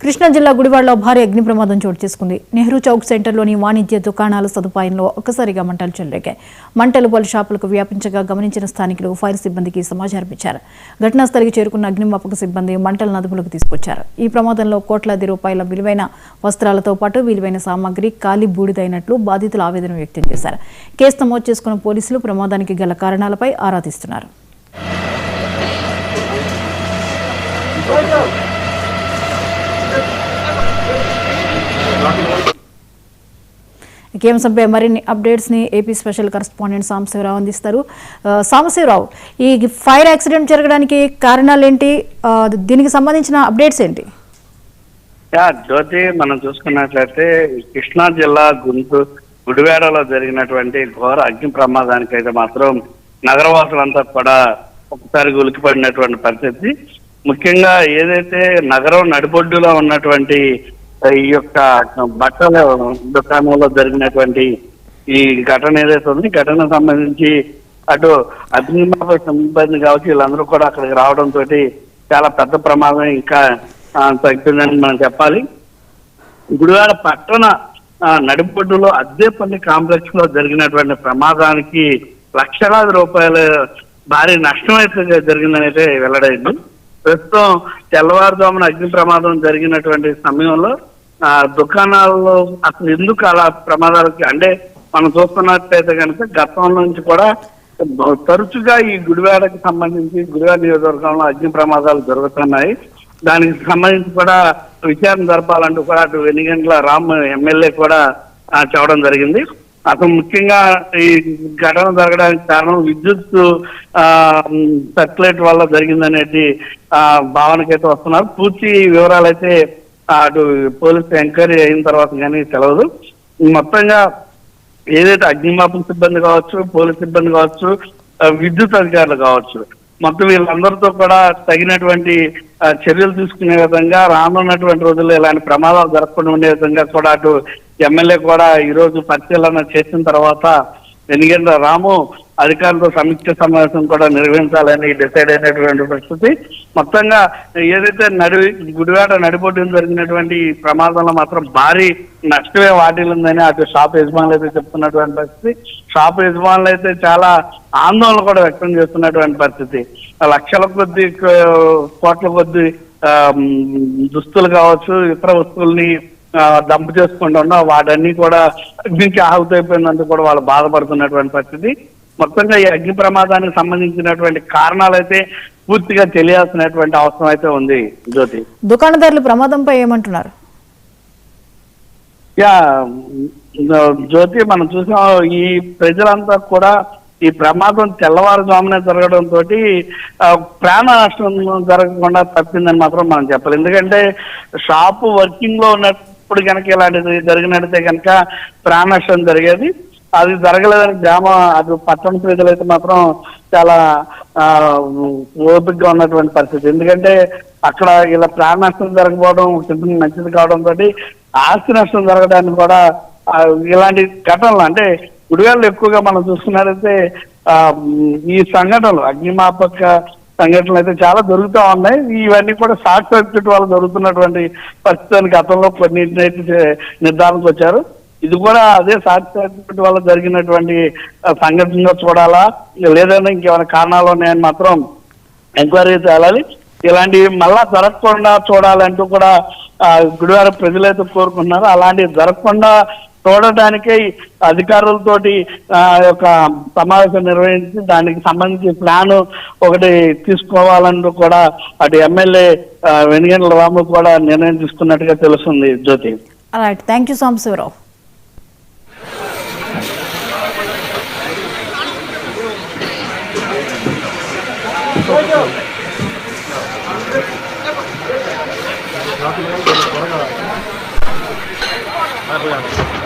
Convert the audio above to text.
కృష్ణా జిల్లా గుడివాడలో భారీ అగ్ని ప్రమాదం చోటు చేసుకుంది. నెహ్రూ చౌక్ సెంటర్లోని వాణిజ్య దుకాణాల సదుపాయంలో ఒక్కసారిగా మంటలు చెలరేగాయి. మంటలు పలు షాపులకు వ్యాపించగా గమనించిన స్థానికులు ఫైర్ సిబ్బందికి సమాచారం ఇచ్చారు. ఘటనా స్థలికి చేరుకున్న అగ్నిమాపక సిబ్బంది మంటలను అదుపులోకి తీసుకొచ్చారు. ఈ ప్రమాదంలో కోట్లాది రూపాయల విలువైన వస్త్రాలతో పాటు విలువైన సామాగ్రి కాలి బూడిదైనట్లు బాధితులు ఆవేదన వ్యక్తం చేశారు. కేసు నమోదు చేసుకున్న పోలీసులు ప్రమాదానికి గల కారణాలపై ఆరా తీస్తున్నారు. కేంసంపై మరిన్ని అప్డేట్స్ ని ఏపీ స్పెషల్ కరెస్పాండెంట్ సాంబశివరావు అందిస్తారు. సాంబశివరావు, ఈ ఫైర్ యాక్సిడెంట్ జరగడానికి కారణాలు ఏంటి? దీనికి సంబంధించిన అప్డేట్స్ ఏంటి? జ్యోతి, మనం చూసుకున్నట్లయితే కృష్ణా జిల్లా గుడివాడలో జరిగినటువంటి ఘోర అగ్ని ప్రమాదానికి అయితే మాత్రం నగరవాసులంతా కూడా ఒకసారి ఉలికిపడినటువంటి పరిస్థితి. ముఖ్యంగా ఏదైతే నగరం నడిబొడ్డులో ఉన్నటువంటి ఈ యొక్క బట్టల దుకాణంలో జరిగినటువంటి ఈ ఘటన ఏదైతే ఉంది, ఘటనకు సంబంధించి అటు అగ్నిమాపక సిబ్బంది కావచ్చు వీళ్ళందరూ కూడా అక్కడికి రావడంతో చాలా పెద్ద ప్రమాదం ఇంకా తగ్గిందని మనం చెప్పాలి. గుడివాడ పట్టణ నడిబొడ్డులో అద్దేపల్లి కాంప్లెక్స్ లో జరిగినటువంటి ప్రమాదానికి లక్షలాది రూపాయల భారీ నష్టం అయితే జరిగిందని అయితే వెల్లడైంది. ప్రస్తుతం తెల్లవారుజామున అగ్ని ప్రమాదం జరిగినటువంటి సమయంలో దుకాణాల్లో అసలు ఎందుకు అలా ప్రమాదాలకి అంటే మనం చూస్తున్నట్లయితే కనుక గతం నుంచి కూడా తరచుగా ఈ గుడివాడకి సంబంధించి గుడివాడ నియోజకవర్గంలో అగ్ని ప్రమాదాలు జరుగుతున్నాయి. దానికి సంబంధించి కూడా విచారణ జరపాలంటూ కూడా అటు వెనిగండ్ల రామ్ ఎమ్మెల్యే కూడా చెప్పడం జరిగింది. అసలు ముఖ్యంగా ఈ ఘటన జరగడానికి కారణం విద్యుత్ సర్క్యులేట్ వల్ల జరిగిందనేది భావనకైతే వస్తున్నారు. పూర్తి వివరాలు అయితే అటు పోలీసు ఎంక్వైరీ అయిన తర్వాత కానీ తెలవదు. మొత్తంగా ఏదైతే అగ్నిమాపక సిబ్బంది కావచ్చు, పోలీస్ సిబ్బంది కావచ్చు, విద్యుత్ అధికారులు కావచ్చు, మొత్తం వీళ్ళందరితో కూడా తగినటువంటి చర్యలు తీసుకునే విధంగా రానున్నటువంటి రోజుల్లో ఇలాంటి ప్రమాదాలు జరగకుండా ఉండే విధంగా కూడా అటు ఎమ్మెల్యే కూడా ఈరోజు పరిశీలన చేసిన తర్వాత వెనిగండ్ల రాము అధికారులతో సమీక్ష సమావేశం కూడా నిర్వహించాలని డిసైడ్ అయినటువంటి పరిస్థితి. మొత్తంగా ఏదైతే గుడివాడ నడిబొడ్డున జరిగినటువంటి ప్రమాదంలో మాత్రం భారీ నష్టమే వాటిల్లిందని అటు షాప్ యజమానులు అయితే చెప్తున్నటువంటి పరిస్థితి. షాప్ యజమానులు అయితే చాలా ఆందోళన కూడా వ్యక్తం చేస్తున్నటువంటి పరిస్థితి. లక్షల కొద్ది కోట్ల కొద్ది దుస్తులు కావచ్చు, ఇతర వస్తువుల్ని డంప్ చేసుకుంటున్నా వాటన్ని కూడా అగ్నికి ఆహుతైపోయినందుకు కూడా వాళ్ళు బాధపడుతున్నటువంటి పరిస్థితి. మొత్తంగా ఈ అగ్ని ప్రమాదానికి సంబంధించినటువంటి కారణాలు అయితే పూర్తిగా తెలియాల్సినటువంటి అవసరం అయితే ఉంది. జ్యోతి, దుకాణదారులు ప్రమాదంపై ఏమంటున్నారు? జ్యోతి, మనం చూసాం ఈ ప్రజలంతా కూడా ఈ ప్రమాదం తెల్లవారుజామునే జరగడంతో ప్రాణ నష్టం జరగకుండా తప్పిందని మాత్రం మనం చెప్పాలి. ఎందుకంటే షాపు వర్కింగ్ లో ఉన్నప్పుడు కనుక ఇలాంటిది జరిగినట్టయితే కనుక ప్రాణ నష్టం జరిగేది. అది జరగలేదని అది పట్టణ ప్రజలు అయితే మాత్రం చాలా ఓపికగా ఉన్నటువంటి పరిస్థితి. ఎందుకంటే అక్కడ ఇలా ప్రాణ నష్టం జరగకపోవడం మంచిది కావడంతో ఆస్తి నష్టం జరగడానికి కూడా ఇలాంటి ఘటనలు అంటే గుడివాడలో ఎక్కువగా మనం చూసుకున్నట్లయితే ఈ సంఘటనలు అగ్నిమాపక సంఘటనలు అయితే చాలా జరుగుతూ ఉన్నాయి. ఇవన్నీ కూడా షార్ట్ సర్క్యూట్ వల్ల జరుగుతున్నటువంటి పరిస్థితులు గతంలో కొన్నింటినైతే నిర్ధారణకు వచ్చారు. ఇది కూడా అదే షార్ట్ సర్క్యూట్ వల్ల జరిగినటువంటి సంఘటనగా చూడాలా, లేదన్నా ఇంకేమైనా కారణాలు ఉన్నాయని మాత్రం ఎంక్వైరీ చేయాలి. ఇలాంటివి మళ్ళా జరగకుండా చూడాలంటూ కూడా గుడివాడ ప్రజలైతే కోరుకుంటున్నారు. అలాంటివి జరగకుండా చూడటానికే అధికారులతోటి యొక్క సమావేశం నిర్వహించి దానికి సంబంధించి ప్లాన్ ఒకటి తీసుకోవాలంటూ కూడా అటు ఎమ్మెల్యే వెనిగండ్ల రాము కూడా నిర్ణయం తీసుకున్నట్టుగా తెలుస్తుంది. జ్యోతి, థ్యాంక్ యూ సాంబశివరావు.